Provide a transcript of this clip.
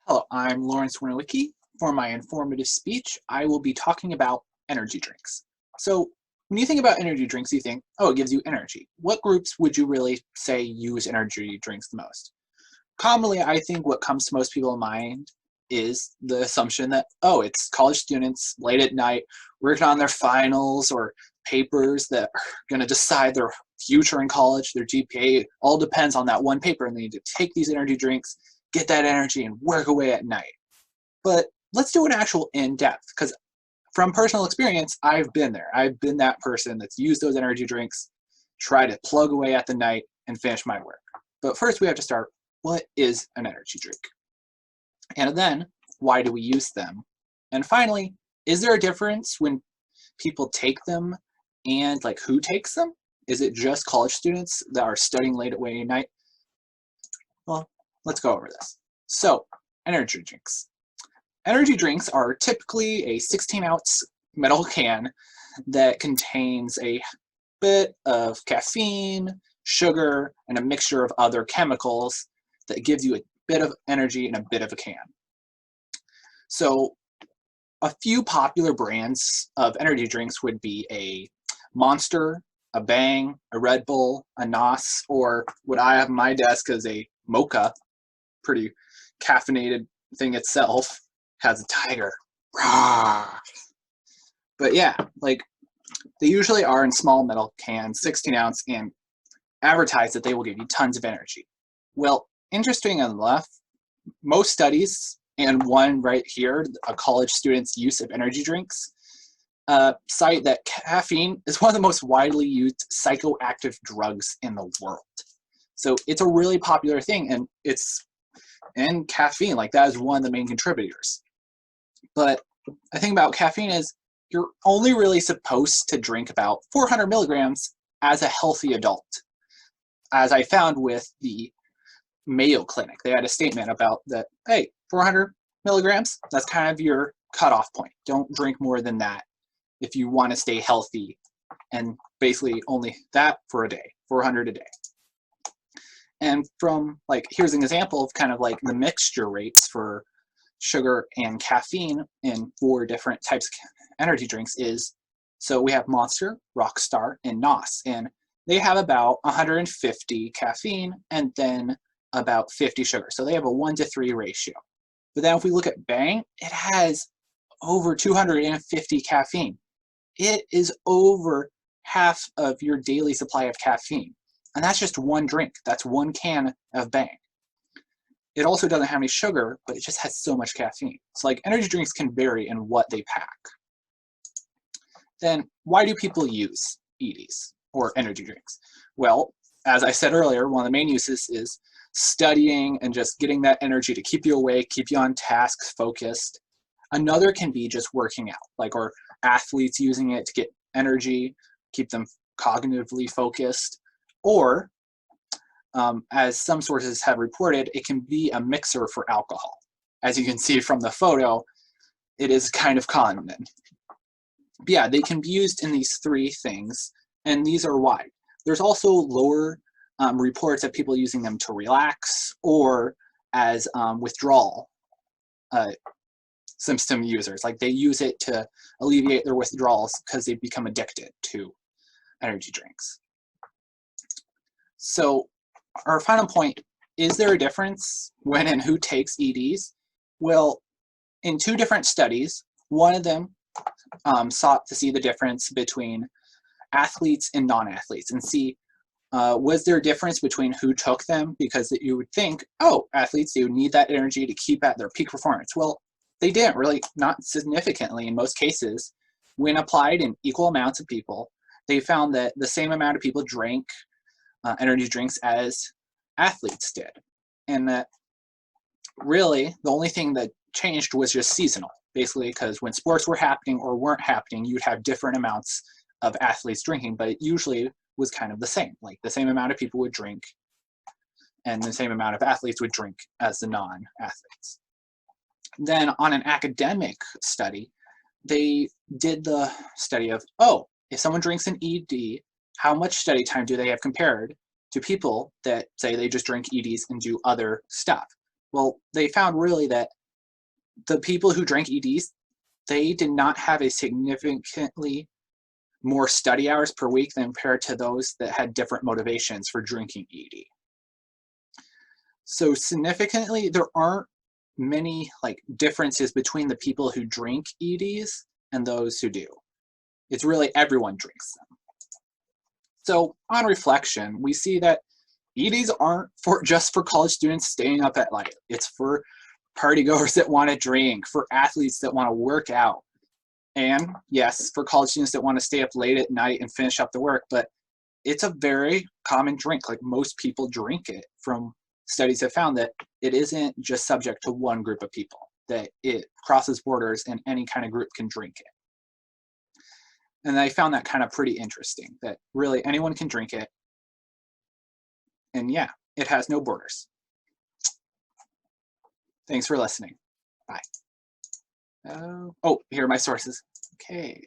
Hello, I'm Lawrence Winowicki. For my informative speech, I will be talking about energy drinks. So, when you think about energy drinks, you think, oh, it gives you energy. What groups would you really say use energy drinks the most? Commonly, I think what comes to most people in mind is the assumption that, oh, it's college students late at night working on their finals or papers that are going to decide their future in college, their GPA. All depends on that one paper, and they need to take these energy drinks, get that energy, and work away at night. But let's do an actual in-depth, because from personal experience, I've been there. I've been that person that's used those energy drinks, try to plug away at the night and finish my work. But first we have to start, what is an energy drink? And then, why do we use them? And finally, is there a difference when people take them and like who takes them? Is it just college students that are studying late at night? Well, let's go over this. So, energy drinks. Energy drinks are typically a 16-ounce metal can that contains a bit of caffeine, sugar, and a mixture of other chemicals that gives you a bit of energy in a bit of a can. So a few popular brands of energy drinks would be a Monster, a Bang, a Red Bull, a NOS, or what I have on my desk is a Mocha, pretty caffeinated thing itself, has a tiger. Rawr. But yeah, like they usually are in small metal cans, 16 ounce, and advertise that they will give you tons of energy. Well, interesting on the left, most studies, and one right here, a college student's use of energy drinks, cite that caffeine is one of the most widely used psychoactive drugs in the world. So it's a really popular thing, and caffeine, like that is one of the main contributors. But the thing about caffeine is you're only really supposed to drink about 400 milligrams as a healthy adult. As I found with the Mayo Clinic, they had a statement about that, hey, 400 milligrams, that's kind of your cutoff point. Don't drink more than that if you want to stay healthy, and basically only that for a day, 400 a day. And from, like, here's an example of kind of like the mixture rates for sugar and caffeine in 4 different types of energy drinks is, so we have Monster, Rockstar, and NOS, and they have about 150 caffeine and then about 50 sugar. So they have a 1-to-3 ratio. But then if we look at Bang, it has over 250 caffeine. It is over half of your daily supply of caffeine. And that's just one drink. That's one can of Bang. It also doesn't have any sugar, but it just has so much caffeine. So like energy drinks can vary in what they pack. Then why do people use EDs or energy drinks? Well, as I said earlier, one of the main uses is studying and just getting that energy to keep you awake, keep you on tasks, focused. Another can be just working out, like or athletes using it to get energy, keep them cognitively focused, or as some sources have reported, it can be a mixer for alcohol. As you can see from the photo, it is kind of common. But yeah, they can be used in these 3 things, and these are wide. There's also lower reports of people using them to relax or as withdrawal symptom users. Like they use it to alleviate their withdrawals because they've become addicted to energy drinks. So our final point, is there a difference when and who takes EDs? Well, in 2 different studies, one of them sought to see the difference between athletes and non-athletes and see was there a difference between who took them, because you would think, oh, athletes, they would need that energy to keep at their peak performance. Well, they didn't really, not significantly in most cases. When applied in equal amounts of people, they found that the same amount of people drank energy drinks as athletes did. And that really the only thing that changed was just seasonal, basically because when sports were happening or weren't happening, you'd have different amounts of athletes drinking, but it usually was kind of the same. Like the same amount of people would drink and the same amount of athletes would drink as the non-athletes. Then on an academic study, they did the study of, oh, if someone drinks an ED, how much study time do they have compared to people that say they just drink EDs and do other stuff? Well, they found really that the people who drank EDs, they did not have a significantly more study hours per week than compared to those that had different motivations for drinking ED. So significantly, there aren't many like differences between the people who drink EDs and those who do. It's really everyone drinks them. So on reflection, we see that EDs aren't for just for college students staying up at night. It's for party goers that want to drink, for athletes that want to work out, and yes, for college students that want to stay up late at night and finish up the work. But it's a very common drink. Like most people drink it. From studies have found that it isn't just subject to one group of people, that it crosses borders and any kind of group can drink it. And I found that kind of pretty interesting, that really anyone can drink it. And yeah, it has no borders. Thanks for listening. Bye. Oh, here are my sources. Okay.